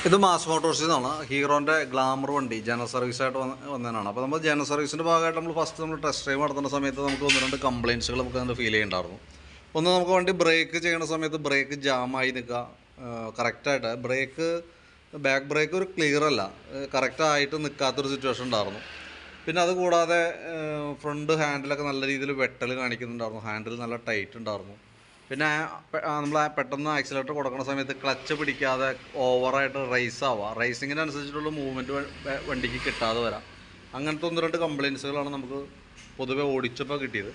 ഇത് മാസ് മോട്ടോഴ്സിൽ നിന്നാണ് ഹീറോൻ്റെ ഗ്ലാമർ വണ്ടി ജനറൽ സർവീസായിട്ട് വന്നതാണ്. അപ്പോൾ നമ്മൾ ജനറൽ സർവീസിൻ്റെ ഭാഗമായിട്ട് നമ്മൾ ഫസ്റ്റ് നമ്മൾ ടെസ്റ്റ് ഡ്രൈവ് നടത്തുന്ന സമയത്ത് നമുക്ക് ഒന്ന് രണ്ട് കംപ്ലയിൻസുകൾ നമുക്ക് അതിൻ്റെ ഫീൽ ചെയ്യുന്നുണ്ടായിരുന്നു. ഒന്ന്, നമുക്ക് വണ്ടി ബ്രേക്ക് ചെയ്യുന്ന സമയത്ത് ബ്രേക്ക് ജാമായി നിൽക്കുക, കറക്റ്റായിട്ട് ബാക്ക് ബ്രേക്ക് ഒരു ക്ലിയർ അല്ല, കറക്റ്റായിട്ട് നിൽക്കാത്തൊരു സിറ്റുവേഷൻ ഉണ്ടായിരുന്നു. പിന്നെ അതുകൂടാതെ ഫ്രണ്ട് ഹാൻഡിലൊക്കെ നല്ല രീതിയിൽ വെട്ടൽ കാണിക്കുന്നുണ്ടായിരുന്നു, ഹാൻഡിൽ നല്ല ടൈറ്റ് ഉണ്ടായിരുന്നു. പിന്നെ നമ്മൾ പെട്ടെന്ന് ആക്സിലേറ്റർ കൊടുക്കുന്ന സമയത്ത് ക്ലച്ച് പിടിക്കാതെ ഓവറായിട്ട് റേസ് ആവുക, റേസിങ്ങിനനുസരിച്ചിട്ടുള്ള മൂവ്മെൻറ്റ് വണ്ടിക്ക് കിട്ടാതെ വരാം. അങ്ങനത്തെ ഒന്ന് രണ്ട് കംപ്ലയിൻസുകളാണ് നമുക്ക് പൊതുവെ ഓടിച്ചപ്പോൾ കിട്ടിയത്.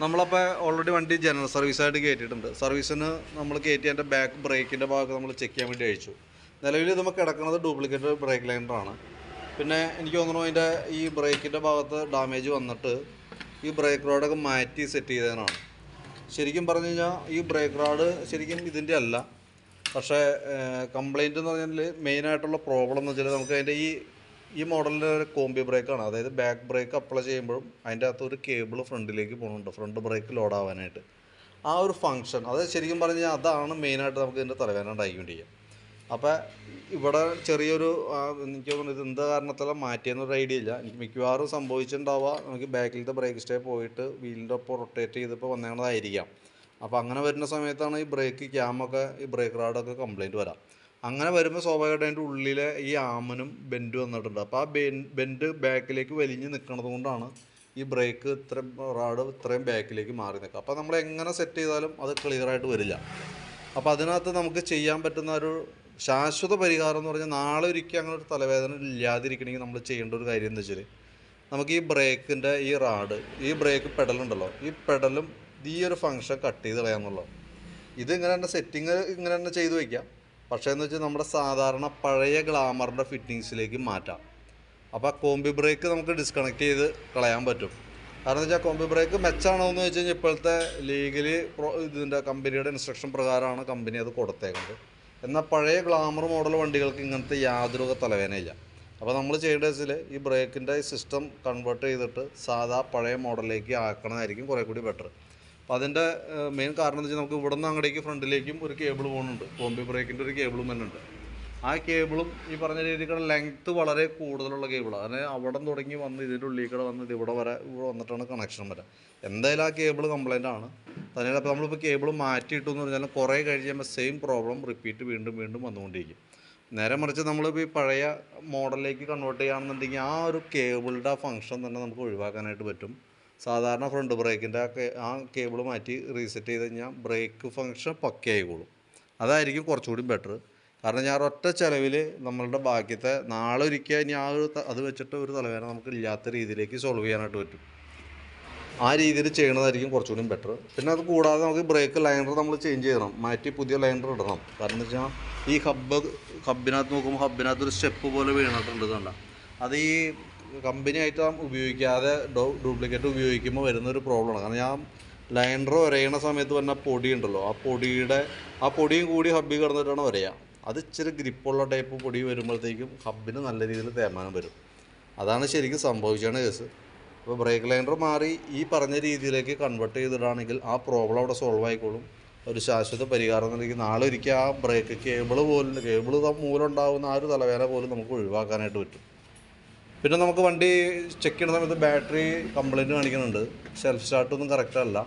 നമ്മളപ്പോൾ ഓൾറെഡി വണ്ടി ജനറൽ സർവീസായിട്ട് കയറ്റിയിട്ടുണ്ട്. സർവീസിന് നമ്മൾ കയറ്റി അതിൻ്റെ ബാക്ക് ബ്രേക്കിൻ്റെ ഭാഗത്ത് നമ്മൾ ചെക്ക് ചെയ്യാൻ വേണ്ടി അയച്ചു. നിലവിൽ ഇത് നമുക്ക് കിടക്കുന്നത് ഡ്യൂപ്ലിക്കേറ്റ് ബ്രേക്ക് ലൈനറാണ്. പിന്നെ എനിക്ക് തോന്നുന്നു അതിൻ്റെ ഈ ബ്രേക്കിൻ്റെ ഭാഗത്ത് ഡാമേജ് വന്നിട്ട് ഈ ബ്രേക്ക് റോഡൊക്കെ മാറ്റി സെറ്റ് ചെയ്തതിനാണ്. ശരിക്കും പറഞ്ഞു കഴിഞ്ഞാൽ ഈ ബ്രേക്ക് റാഡ് ശരിക്കും ഇതിൻ്റെ അല്ല. പക്ഷേ കംപ്ലയിൻ്റ് എന്ന് പറഞ്ഞാൽ മെയിനായിട്ടുള്ള പ്രോബ്ലം എന്ന് വെച്ചാൽ നമുക്ക് അതിൻ്റെ ഈ മോഡലിൻ്റെ ഒരു കോമ്പി ബ്രേക്കാണ്. അതായത് ബാക്ക് ബ്രേക്ക് അപ്ലൈ ചെയ്യുമ്പോഴും അതിൻ്റെ അകത്ത് ഒരു കേബിൾ ഫ്രണ്ടിലേക്ക് പോകുന്നുണ്ട്, ഫ്രണ്ട് ബ്രേക്ക് ലോഡാവാനായിട്ട്. ആ ഒരു ഫങ്ഷൻ അത് ശരിക്കും പറഞ്ഞു കഴിഞ്ഞാൽ അതാണ് മെയിനായിട്ട് നമുക്ക് ഇതിൻ്റെ തലവേദന ഉണ്ടായിക്കൊണ്ടിരിക്കുക. അപ്പോൾ ഇവിടെ ചെറിയൊരു എനിക്ക് തോന്നുന്നു ഇത് എന്താ കാരണത്തിലാണ് മാറ്റിയെന്നൊരു ഐഡിയ ഇല്ല. എനിക്ക് മിക്കവാറും സംഭവിച്ചിട്ടുണ്ടാവുക നമുക്ക് ബാക്കിലത്തെ ബ്രേക്ക് സ്റ്റേ പോയിട്ട് വീലിൻ്റെ ഒപ്പം റൊട്ടേറ്റ് ചെയ്തപ്പോൾ വന്നതായിരിക്കാം. അപ്പോൾ അങ്ങനെ വരുന്ന സമയത്താണ് ഈ ബ്രേക്ക് ക്യാമൊക്കെ ഈ ബ്രേക്ക് റാഡൊക്കെ കംപ്ലയിൻറ്റ് വരാം. അങ്ങനെ വരുമ്പോൾ സ്വാഭാവികമായിട്ട് അതിൻ്റെ ഉള്ളിലെ ഈ ആമനും ബെൻഡ് വന്നിട്ടുണ്ട്. അപ്പോൾ ആ ബെൻഡ് ബാക്കിലേക്ക് വലിഞ്ഞ് നിൽക്കുന്നത് കൊണ്ടാണ് ഈ ബ്രേക്ക് ഇത്രയും ബാക്കിലേക്ക് മാറി നിൽക്കുക. അപ്പോൾ നമ്മൾ എങ്ങനെ സെറ്റ് ചെയ്താലും അത് ക്ലിയറായിട്ട് വരില്ല. അപ്പോൾ അതിനകത്ത് നമുക്ക് ചെയ്യാൻ പറ്റുന്ന ഒരു ശാശ്വത പരിഹാരം എന്ന് പറഞ്ഞാൽ നാളെ ഒരിക്കലും അങ്ങനെ ഒരു തലവേദന ഇല്ലാതിരിക്കണമെങ്കിൽ നമ്മൾ ചെയ്യേണ്ട ഒരു കാര്യം എന്താ വെച്ചാൽ നമുക്ക് ഈ ബ്രേക്കിൻ്റെ ഈ ബ്രേക്ക് പെഡലുണ്ടല്ലോ, ഈ പെഡലും ഈ ഒരു ഫങ്ഷൻ കട്ട് ചെയ്ത് കളയാന്നുള്ളൂ. ഇത് ഇങ്ങനെ തന്നെ സെറ്റിങ് ഇങ്ങനെ തന്നെ ചെയ്ത് വയ്ക്കാം. പക്ഷേ എന്ന് വെച്ചാൽ നമ്മുടെ സാധാരണ പഴയ ഗ്ലാമറിൻ്റെ ഫിറ്റിങ്സിലേക്ക് മാറ്റാം. അപ്പോൾ ആ കോമ്പി ബ്രേക്ക് നമുക്ക് ഡിസ്കണക്ട് ചെയ്ത് കളയാൻ പറ്റും. കാരണം എന്ന് വെച്ചാൽ കോമ്പി ബ്രേക്ക് മെച്ചാണോ എന്ന് വെച്ച് കഴിഞ്ഞാൽ ഇപ്പോഴത്തെ ലീഗലി ഇതിൻ്റെ കമ്പനിയുടെ ഇൻസ്ട്രക്ഷൻ പ്രകാരമാണ് കമ്പനി അത് കൊടുത്തേക്കുന്നത്. എന്നാൽ പഴയ ഗ്ലാമർ മോഡൽ വണ്ടികൾക്ക് ഇങ്ങനത്തെ യാതൊരു തലവേദനയില്ല. അപ്പോൾ നമ്മൾ ചെയ്യേണ്ടത് വെച്ചാൽ ഈ ബ്രേക്കിൻ്റെ സിസ്റ്റം കൺവേർട്ട് ചെയ്തിട്ട് സാധാ പഴയ മോഡലിലേക്ക് ആക്കണമായിരിക്കും കുറേ കൂടി ബെറ്റർ. അപ്പോൾ അതിൻ്റെ മെയിൻ കാരണം എന്ന് വെച്ചാൽ നമുക്ക് ഇവിടെ നിന്ന് അങ്ങടേക്ക് ഫ്രണ്ടിലേക്കും ഒരു കേബിൾ പോകുന്നുണ്ട്, കോമ്പി ബ്രേക്കിൻ്റെ ഒരു കേബിളും വരുന്നുണ്ട്. ആ കേബിളും ഈ പറഞ്ഞ രീതിക്കുള്ള ലെങ്ത്ത് വളരെ കൂടുതലുള്ള കേബിളാണ്. അതിന് അവിടെ തുടങ്ങി വന്ന് ഇതിൻ്റെ ഉള്ളിൽ കൂടെ വന്ന് ഇവിടെ വന്നിട്ടാണ് കണക്ഷൻ വരാം. എന്തായാലും ആ കേബിൾ കംപ്ലൈൻ്റ് ആണ് തന്നെ. അപ്പോൾ നമ്മളിപ്പോൾ കേബിൾ മാറ്റിയിട്ടു എന്ന് പറഞ്ഞാൽ കുറേ കഴിയുമ്പോൾ സെയിം പ്രോബ്ലം റിപ്പീറ്റ് വീണ്ടും വന്നുകൊണ്ടിരിക്കും. നേരെ മറിച്ച് നമ്മളിപ്പോൾ ഈ പഴയ മോഡലിലേക്ക് കൺവേർട്ട് ചെയ്യുകയാണെന്നുണ്ടെങ്കിൽ ആ ഒരു കേബിളുടെ ആ ഫംഗ്ഷൻ തന്നെ നമുക്ക് ഒഴിവാക്കാനായിട്ട് പറ്റും. സാധാരണ ഫ്രണ്ട് ബ്രേക്കിൻ്റെ ആ കേബിൾ മാറ്റി റീസെറ്റ് ചെയ്ത് കഴിഞ്ഞാൽ ബ്രേക്ക് ഫംഗ്ഷൻ പക്കയായിക്കോളും. അതായിരിക്കും കുറച്ചുകൂടി ബെറ്റർ. കാരണം ഞാൻ ഒറ്റ ചിലവിൽ നമ്മളുടെ ബാക്കിയത്തെ നാളെ ഒരിക്കൽ ഇനി അത് വെച്ചിട്ട് ഒരു തലവേദന നമുക്ക് ഇല്ലാത്ത രീതിയിലേക്ക് സോൾവ് ചെയ്യാനായിട്ട് പറ്റും. ആ രീതിയിൽ ചെയ്യണതായിരിക്കും കുറച്ചുകൂടി ബെറ്റർ. പിന്നെ അത് കൂടാതെ നമുക്ക് ബ്രേക്ക് ലൈനർ നമ്മൾ ചേഞ്ച് ചെയ്യണം, മാറ്റി പുതിയ ലൈനർ ഇടണം. കാരണം എന്ന് വെച്ചാൽ ഈ ഹബിനകത്ത് നോക്കുമ്പോൾ ഹബിനകത്ത് ഒരു സ്റ്റെപ്പ് പോലെ വീണിട്ടുണ്ട് കണ്ട. അത് ഈ കമ്പനിയായിട്ട് ഉപയോഗിക്കാതെ ഡ്യൂപ്ലിക്കേറ്റ് ഉപയോഗിക്കുമ്പോൾ വരുന്നൊരു പ്രോബ്ലമാണ്. കാരണം ഞാൻ ലൈനർ വരയണ സമയത്ത് വന്ന പൊടി ഉണ്ടല്ലോ, ആ പൊടിയും കൂടി ഹബ്ബിൽ കിടന്നിട്ടാണ് വരയുക. അത് ഇച്ചിരി ഗ്രിപ്പുള്ള ടൈപ്പ് പൊടി വരുമ്പോഴത്തേക്കും ഹബ്ബിന് നല്ല രീതിയിൽ തേയ്മാനം വരും. അതാണ് ശരിക്കും സംഭവിച്ചാണ് കേസ്. അപ്പോൾ ബ്രേക്ക് ലൈനർ മാറി ഈ പറഞ്ഞ രീതിയിലേക്ക് കൺവേർട്ട് ചെയ്തിടുകയാണെങ്കിൽ ആ പ്രോബ്ലം അവിടെ സോൾവ് ആയിക്കോളും. ഒരു ശാശ്വത പരിഹാരം എന്നുണ്ടെങ്കിൽ നാളെ ഒരിക്കൽ ആ ബ്രേക്ക് കേബിൾ മൂലം ഉണ്ടാകുന്ന ആ ഒരു തലവേദന പോലും നമുക്ക് ഒഴിവാക്കാനായിട്ട് പറ്റും. പിന്നെ നമുക്ക് വണ്ടി ചെക്ക് ചെയ്യുന്ന സമയത്ത് ബാറ്ററി കംപ്ലയിൻറ്റ് കാണിക്കുന്നുണ്ട്, സെൽഫ് സ്റ്റാർട്ടൊന്നും കറക്റ്റല്ല.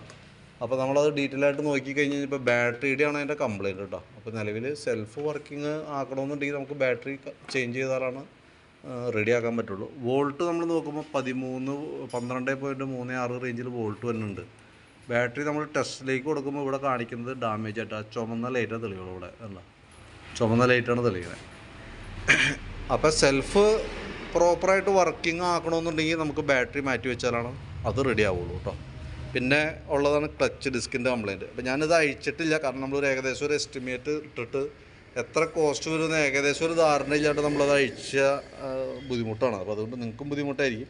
അപ്പോൾ നമ്മളത് ഡീറ്റെയിൽ ആയിട്ട് നോക്കിക്കഴിഞ്ഞ് ഇപ്പോൾ ബാറ്ററിയുടെയാണ് അതിൻ്റെ കംപ്ലയിൻറ്റ് കേട്ടോ. അപ്പോൾ നിലവിൽ സെൽഫ് വർക്കിംഗ് ആക്കണമെന്നുണ്ടെങ്കിൽ നമുക്ക് ബാറ്ററി ചേഞ്ച് ചെയ്താലാണ് റെഡിയാക്കാൻ പറ്റുള്ളൂ. വോൾട്ട് നമ്മൾ നോക്കുമ്പോൾ 12.36 റേഞ്ചിൽ വോൾട്ട് വരുന്നുണ്ട്. ബാറ്ററി നമ്മൾ ടെസ്റ്റിലേക്ക് കൊടുക്കുമ്പോൾ ഇവിടെ കാണിക്കുന്നത് ഡാമേജ് ആയിട്ട് ആ ചുമന്ന ലൈറ്റാണ് തെളിയുള്ളൂ. ഇവിടെ അല്ല, ചുമന്ന ലൈറ്റാണ് തെളിയുന്നത്. അപ്പോൾ സെൽഫ് പ്രോപ്പറായിട്ട് വർക്കിംഗ് ആക്കണമെന്നുണ്ടെങ്കിൽ നമുക്ക് ബാറ്ററി മാറ്റി വെച്ചാലാണ് അത് റെഡി ആവുള്ളൂ കേട്ടോ. പിന്നെ ഉള്ളതാണ് ക്ലച്ച് ഡിസ്കിൻ്റെ കംപ്ലയിൻറ്റ്. അപ്പോൾ ഞാനിത് അയച്ചിട്ടില്ല, കാരണം നമ്മളൊരു ഏകദേശം ഒരു എസ്റ്റിമേറ്റ് ഇട്ടിട്ട് എത്ര കോസ്റ്റ് വരുന്ന ഏകദേശം ഒരു ധാരണ ഇല്ലാണ്ട് നമ്മളത് അയച്ച ബുദ്ധിമുട്ടാണ്. അപ്പോൾ അതുകൊണ്ട് നിങ്ങൾക്കും ബുദ്ധിമുട്ടായിരിക്കും.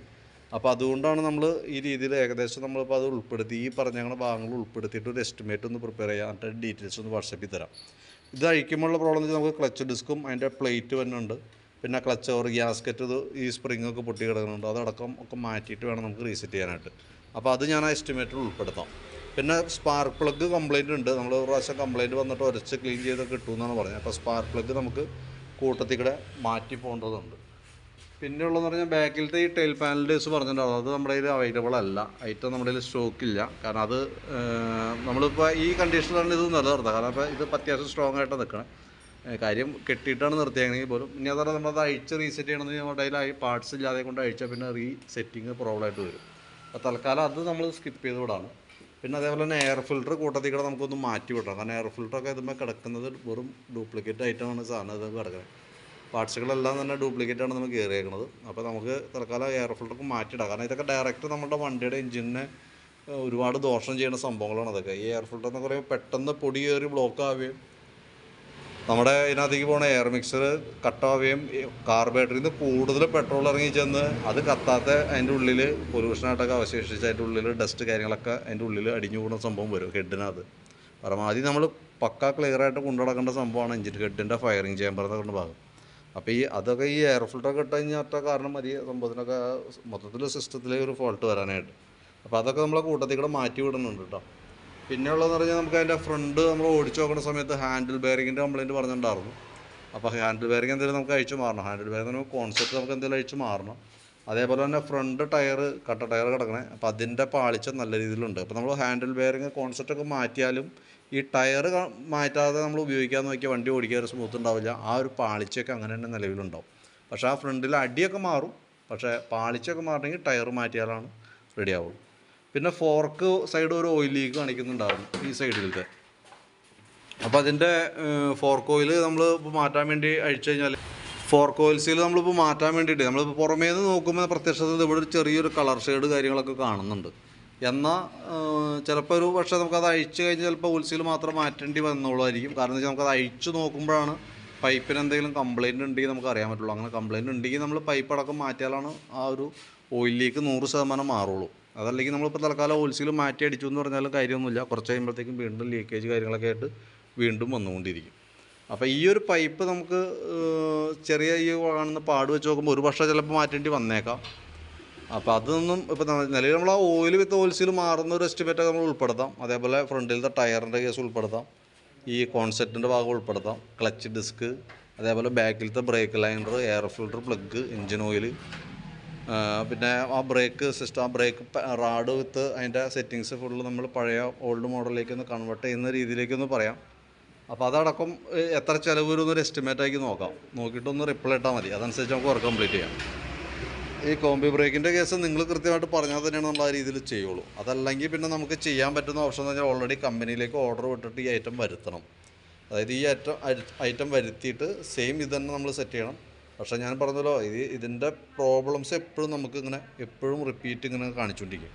അപ്പോൾ അതുകൊണ്ടാണ് നമ്മൾ ഈ രീതിയിൽ ഏകദേശം നമ്മളിപ്പോൾ അത് ഉൾപ്പെടുത്തി ഈ പറഞ്ഞ ഭാഗങ്ങൾ ഉൾപ്പെടുത്തിയിട്ട് ഒരു എസ്റ്റിമേറ്റ് ഒന്ന് പ്രിപ്പയർ ചെയ്യാം. എന്നിട്ട് ഡീറ്റെയിൽസ് ഒന്ന് വാട്സപ്പിൽ തരാം. ഇത് അയക്കുമ്പോഴുള്ള പ്രോബ്ലം എന്ന് വെച്ചാൽ നമുക്ക് ക്ലച്ച് ഡിസ്കും അതിൻ്റെ പ്ലേറ്റ് വരുന്നുണ്ട്, പിന്നെ ക്ലച്ച് ഓവർ ഗ്യാസ്കറ്റ് ഈ സ്പ്രിങ്ങൊക്കെ പൊട്ടി കിടക്കുന്നുണ്ട്, അതടക്കം ഒക്കെ മാറ്റിയിട്ട് വേണം നമുക്ക് റീസെറ്റ് ചെയ്യാനായിട്ട്. അപ്പോൾ അത് ഞാൻ ആ എസ്റ്റിമേറ്റിൽ ഉൾപ്പെടുത്താം. പിന്നെ സ്പാർക്ക് പ്ലഗ് കംപ്ലയിൻ്റ് ഉണ്ട്. നമ്മൾ ഒരു പ്രാവശ്യം കംപ്ലയിൻറ്റ് വന്നിട്ട് ഉരച്ച് ക്ലീൻ ചെയ്തൊക്കെ കിട്ടുമെന്നാണ് പറഞ്ഞത്. അപ്പോൾ സ്പാർക്ക് പ്ലഗ് നമുക്ക് കൂട്ടത്തിൽ കൂടെ മാറ്റി പോകേണ്ടതുണ്ട്. പിന്നെയുള്ളതെന്ന് പറഞ്ഞാൽ ബാക്കിലത്തെ ഈ ടെയിൽ പാനൽസ് പറഞ്ഞിട്ടുണ്ടാവും, അത് നമ്മുടെ കയ്യിൽ അവൈലബിൾ അല്ല, ഐറ്റം നമ്മുടെ കയ്യിൽ സ്റ്റോക്കില്ല. കാരണം അത് നമ്മളിപ്പോൾ ഈ കണ്ടീഷനിലാണ് ഇത് നിലനിർത്തുക. കാരണം ഇപ്പോൾ ഇത് അത്യാവശ്യം സ്ട്രോങ് ആയിട്ട് നിൽക്കണം. കാര്യം കെട്ടിയിട്ടാണ് നിർത്തിയെങ്കിൽ പോലും. ഇനി അതല്ല നമ്മളത് അഴിച്ച് റീസെറ്റ് ചെയ്യണമെന്ന് നമ്മുടെ കയ്യിൽ പാർട്സ് ഇല്ലാതെ കൊണ്ട് അഴിച്ചാൽ പിന്നെ റീസെറ്റിങ് പ്രോബ്ലമായിട്ട് വരും. അപ്പോൾ തൽക്കാലം അത് നമ്മൾ സ്കിപ്പ് ചെയ്ത് വിടാണ്. പിന്നെ അതേപോലെ തന്നെ എയർ ഫിൽറ്റർ കൂട്ടത്തിൽ കൂടെ നമുക്കൊന്ന് മാറ്റി വിടണം. കാരണം എയർ ഫിൽറ്ററൊക്കെ ഇതുമ്പോൾ കിടക്കുന്നത് വെറും ഡ്യൂപ്ലിക്കേറ്റ് ആയിട്ടാണ് സാധനം ഇത് കിടക്കുന്നത്. പാർട്സുകളെല്ലാം തന്നെ ഡ്യൂപ്ലിക്കേറ്റാണ് നമുക്ക് കയറിയേക്കുന്നത്. അപ്പോൾ നമുക്ക് തൽക്കാലം എയർ ഫിൽറ്റർക്ക് മാറ്റിയിടാം. കാരണം ഇതൊക്കെ ഡയറക്റ്റ് നമ്മുടെ വണ്ടിയുടെ എഞ്ചിനെ ഒരുപാട് ദോഷം ചെയ്യുന്ന സംഭവങ്ങളാണ് അതൊക്കെ. ഈ എയർ ഫിൽറ്റർ എന്ന് പറയുമ്പോൾ പെട്ടെന്ന് പൊടി കയറി ബ്ലോക്ക് ആവുകയും നമ്മുടെ ഇതിനകത്തേക്ക് പോകുന്ന എയർ മിക്സർ കട്ടാവുകയും കാർബറേറ്ററിൽ നിന്ന് കൂടുതൽ പെട്രോൾ ഇറങ്ങി ചെന്ന് അത് കത്താത്ത അതിൻ്റെ ഉള്ളിൽ പൊല്യൂഷനായിട്ടൊക്കെ അവശേഷിച്ച് അതിൻ്റെ ഉള്ളിൽ ഡസ്റ്റ് കാര്യങ്ങളൊക്കെ അതിൻ്റെ ഉള്ളിൽ അടിഞ്ഞു കൂടുന്ന സംഭവം വരും ഹെഡിനകത്ത്. പരമാവധി നമ്മൾ പക്ക ക്ലിയറായിട്ട് കൊണ്ടു നടക്കേണ്ട സംഭവമാണ് എഞ്ചിൻ ഹെഡിൻ്റെ ഫയറിങ് ചേമ്പർ എന്നൊക്കെ ഭാഗം. അപ്പോൾ അതൊക്കെ ഈ എയർ ഫിൽറ്ററൊക്കെ ഇട്ട് കഴിഞ്ഞാൽ ഒറ്റ കാരണം മതി സംഭവത്തിനൊക്കെ മൊത്തത്തിൽ സിസ്റ്റത്തിലേക്ക് ഒരു ഫോൾട്ട് വരാനായിട്ട്. അപ്പോൾ അതൊക്കെ നമ്മളെ കൂട്ടത്തിൽ കൂടെ മാറ്റി വിടുന്നുണ്ട് കേട്ടോ. പിന്നെയുള്ളതെന്ന് പറഞ്ഞാൽ നമുക്ക് അതിൻ്റെ ഫ്രണ്ട് നമ്മൾ ഓടിച്ച് നോക്കുന്ന സമയത്ത് ഹാൻഡിൽ ബെയറിങ്ങിൻ്റെ കംപ്ലയിൻറ്റ് പറഞ്ഞിട്ടുണ്ടായിരുന്നു. അപ്പോൾ ഹാൻഡിൽ ബെയറിങ് എന്തെങ്കിലും നമുക്ക് അഴിച്ച് മാറണം. ഹാൻഡിൽ ബെയറിങ് നമുക്ക് കോൺസെപ്റ്റ് നമുക്ക് എന്തെങ്കിലും അഴിച്ച് മാറണം. അതേപോലെ തന്നെ ഫ്രണ്ട് ടയർ കട്ട ടയർ കിടക്കണേ, അപ്പോൾ അതിൻ്റെ പാളിച്ച നല്ല രീതിയിലുണ്ട്. അപ്പോൾ നമ്മൾ ഹാൻഡിൽ ബെയറിങ് കോൺസെപ്റ്റൊക്കെ മാറ്റിയാലും ഈ ടയർ മാറ്റാതെ നമ്മൾ ഉപയോഗിക്കാൻ നോക്കിയാൽ വണ്ടി ഓടിക്കാൻ ഒരു സ്മൂത്ത് ഉണ്ടാവില്ല. ആ ഒരു പാളിച്ചയൊക്കെ അങ്ങനെ തന്നെ നിലവിലുണ്ടാവും. പക്ഷേ ആ ഫ്രണ്ടിൽ അടിയൊക്കെ മാറും, പക്ഷേ പാളിച്ചയൊക്കെ മാറണമെങ്കിൽ ടയർ മാറ്റിയാലാണ് റെഡി ആവുള്ളൂ. പിന്നെ ഫോർക്ക് സൈഡ് ഒരു ഓയിൽ ലീക്ക് കാണിക്കുന്നുണ്ടായിരുന്നു ഈ സൈഡിലത്തെ. അപ്പോൾ അതിൻ്റെ ഫോർക്ക് ഓയിൽ നമ്മൾ ഇപ്പോൾ മാറ്റാൻ വേണ്ടി അഴിച്ചു കഴിഞ്ഞാൽ ഫോർക്ക് ഓയിൽ സീൽ നമ്മളിപ്പോൾ മാറ്റാൻ വേണ്ടിയിട്ട് നമ്മളിപ്പോൾ പുറമേ നിന്ന് നോക്കുമ്പോൾ പ്രത്യക്ഷത്തിൽ ഇവിടെ ഒരു ചെറിയൊരു കളർ ഷെയ്ഡ് കാര്യങ്ങളൊക്കെ കാണുന്നുണ്ട്. എന്നാൽ ചിലപ്പോൾ ഒരു പക്ഷേ നമുക്കത് അഴിച്ചു കഴിഞ്ഞാൽ ചിലപ്പോൾ ഓയിൽ സീൽ മാത്രം മാറ്റേണ്ടി വന്നോളായിരിക്കും. കാരണം എന്താ വെച്ചാൽ നമുക്കത് അഴിച്ചു നോക്കുമ്പോഴാണ് പൈപ്പിന് എന്തെങ്കിലും കംപ്ലയിൻറ്റ് ഉണ്ടെങ്കിൽ നമുക്ക് അറിയാൻ പറ്റുള്ളൂ. അങ്ങനെ കംപ്ലയിൻറ്റ് ഉണ്ടെങ്കിൽ നമ്മൾ പൈപ്പ് അടക്കം മാറ്റിയാലാണ് ആ ഒരു ഓയിൽ ലീക്ക് 100% മാറുള്ളൂ. അതല്ലെങ്കിൽ നമ്മളിപ്പോൾ തൽക്കാലം ഓയിൽ സീൽ മാറ്റി അടിച്ചു എന്ന് പറഞ്ഞാലും കാര്യമൊന്നുമില്ല. കുറച്ച് കഴിയുമ്പോഴത്തേക്കും വീണ്ടും ലീക്കേജ് കാര്യങ്ങളൊക്കെ ആയിട്ട് വീണ്ടും വന്നുകൊണ്ടിരിക്കും. അപ്പോൾ ഈ ഒരു പൈപ്പ് നമുക്ക് ചെറിയ ഈ കാണുന്ന പാട് വെച്ച് നോക്കുമ്പോൾ ഒരു പക്ഷേ ചിലപ്പോൾ മാറ്റേണ്ടി വന്നേക്കാം. അപ്പോൾ അതൊന്നും ഇപ്പോൾ നിലവിൽ നമ്മൾ ആ ഓയിൽ വിത്ത് ഓയിൽ സീൽ മാറുന്ന ഒരു എസ്റ്റിമേറ്റൊക്കെ നമ്മൾ ഉൾപ്പെടുത്താം. അതേപോലെ ഫ്രണ്ടിലത്തെ ടയറിൻ്റെ കേസ് ഉൾപ്പെടുത്താം, ഈ കോൺസെപ്റ്റിൻ്റെ ഭാഗം ഉൾപ്പെടുത്താം, ക്ലച്ച് ഡിസ്ക്, അതേപോലെ ബാക്കിലത്തെ brake liner, air filter, plug, engine oil, പിന്നെ ആ ബ്രേക്ക് സിസ്റ്റം, ആ ബ്രേക്ക് റാഡ് വിത്ത് അതിൻ്റെ സെറ്റിങ്സ് ഫുള്ള് നമ്മൾ പഴയ ഓൾഡ് മോഡലിലേക്ക് ഒന്ന് കൺവേർട്ട് ചെയ്യുന്ന രീതിയിലേക്കൊന്ന് പറയാം. അപ്പോൾ അതടക്കം എത്ര ചിലവ് വരും എന്നൊരു എസ്റ്റിമേറ്റാക്കി നോക്കാം. നോക്കിയിട്ടൊന്ന് റിപ്ലൈ ഇട്ടാൽ മതി, അതനുസരിച്ച് നമുക്ക് വർക്ക് കംപ്ലീറ്റ് ചെയ്യാം. ഈ കോമ്പി ബ്രേക്കിൻ്റെ കേസ് നിങ്ങൾ കൃത്യമായിട്ട് പറഞ്ഞാൽ തന്നെയാണ് നമ്മൾ ആ രീതിയിൽ ചെയ്യുള്ളൂ. അതല്ലെങ്കിൽ പിന്നെ നമുക്ക് ചെയ്യാൻ പറ്റുന്ന ഓപ്ഷൻ എന്ന് പറഞ്ഞാൽ ഓൾറെഡി കമ്പനിയിലേക്ക് ഓർഡർ വിട്ടിട്ട് ഈ ഐറ്റം വരുത്തണം. അതായത് ഈ ഐറ്റം വരുത്തിയിട്ട് സെയിം ഇത് തന്നെ നമ്മൾ സെറ്റ് ചെയ്യണം. പക്ഷേ ഞാൻ പറഞ്ഞല്ലോ, ഇതിൻ്റെ പ്രോബ്ലംസ് എപ്പോഴും നമുക്കിങ്ങനെ എപ്പോഴും റിപ്പീറ്റ് ഇങ്ങനെ കാണിച്ചുകൊണ്ടിരിക്കും.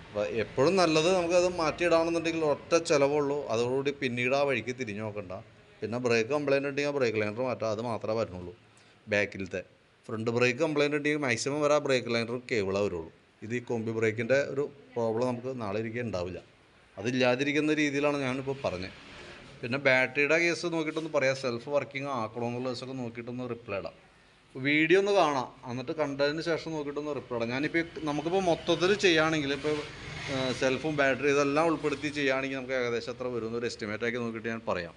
അപ്പോൾ എപ്പോഴും നല്ലത് നമുക്കത് മാറ്റിയിടാണെന്നുണ്ടെങ്കിൽ ഒറ്റ ചിലവുള്ളൂ. അതോടുകൂടി പിന്നീട് ആ വഴിക്ക് തിരിഞ്ഞു നോക്കണ്ട. പിന്നെ ബ്രേക്ക് കംപ്ലയിൻ്റ് ഉണ്ടെങ്കിൽ ബ്രേക്ക് ലൈനർ മാറ്റാം, അത് മാത്രമേ വരുന്നുള്ളൂ. ബാക്കിലത്തെ ഫ്രണ്ട് ബ്രേക്ക് കംപ്ലയിൻ്റ് ഉണ്ടെങ്കിൽ മാക്സിമം വരെ ആ ബ്രേക്ക് ലൈനർ കേബിളേ വരുള്ളൂ. ഇത് ഈ കോമ്പി ബ്രേക്കിൻ്റെ ഒരു പ്രോബ്ലം നമുക്ക് നാളെ ഇരിക്കാൻ ഉണ്ടാവില്ല. അതില്ലാതിരിക്കുന്ന രീതിയിലാണ് ഞാനിപ്പോൾ പറഞ്ഞത്. പിന്നെ ബാറ്ററിയുടെ കേസ് നോക്കിയിട്ടൊന്ന് പറയാം, സെൽഫ് വർക്കിംഗ് ആക്കണമെന്നുള്ള ദിവസമൊക്കെ നോക്കിയിട്ടൊന്ന് റിപ്ലൈ ഇടാം. വീഡിയോ ഒന്ന് കാണാം, എന്നിട്ട് കണ്ടതിന് ശേഷം നോക്കിയിട്ടൊന്ന് റിപ്ലൈ ഇടാം. ഞാനിപ്പോൾ നമുക്കിപ്പോൾ മൊത്തത്തിൽ ചെയ്യുകയാണെങ്കിൽ ഇപ്പോൾ സെൽഫും ബാറ്ററി ഇതെല്ലാം ഉൾപ്പെടുത്തി ചെയ്യുകയാണെങ്കിൽ നമുക്ക് ഏകദേശം എത്ര വരും എന്നൊരു എസ്റ്റിമേറ്റാക്കി നോക്കിയിട്ട് ഞാൻ പറയാം.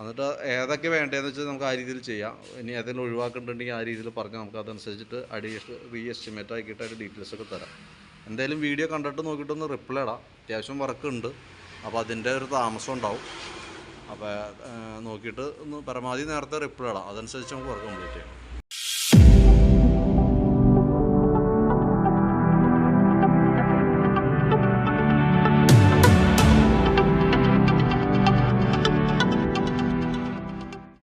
എന്നിട്ട് ഏതൊക്കെ വേണ്ടതെന്ന് വെച്ചാൽ നമുക്ക് ആ രീതിയിൽ ചെയ്യാം. ഇനി ഏതെങ്കിലും ഒഴിവാക്കുന്നുണ്ടെങ്കിൽ ആ രീതിയിൽ പറഞ്ഞാൽ നമുക്ക് അതനുസരിച്ചിട്ട് എസ്റ്റിമേറ്റ് ആക്കിയിട്ട് അതിൻ്റെ ഡീറ്റെയിൽസൊക്കെ തരാം. എന്തായാലും വീഡിയോ കണ്ടിട്ട് നോക്കിയിട്ടൊന്ന് റിപ്ലൈ ഇടാം. അത്യാവശ്യം വർക്ക് ഉണ്ട്, അപ്പോൾ അതിൻ്റെ ഒരു താമസം ഉണ്ടാവും. അപ്പോൾ നോക്കിയിട്ട് ഒന്ന് പരമാവധി നേരത്തെ റിപ്ലൈ ഇടാം, അതനുസരിച്ച് നമുക്ക് വർക്ക് കംപ്ലീറ്റ് ചെയ്യാം.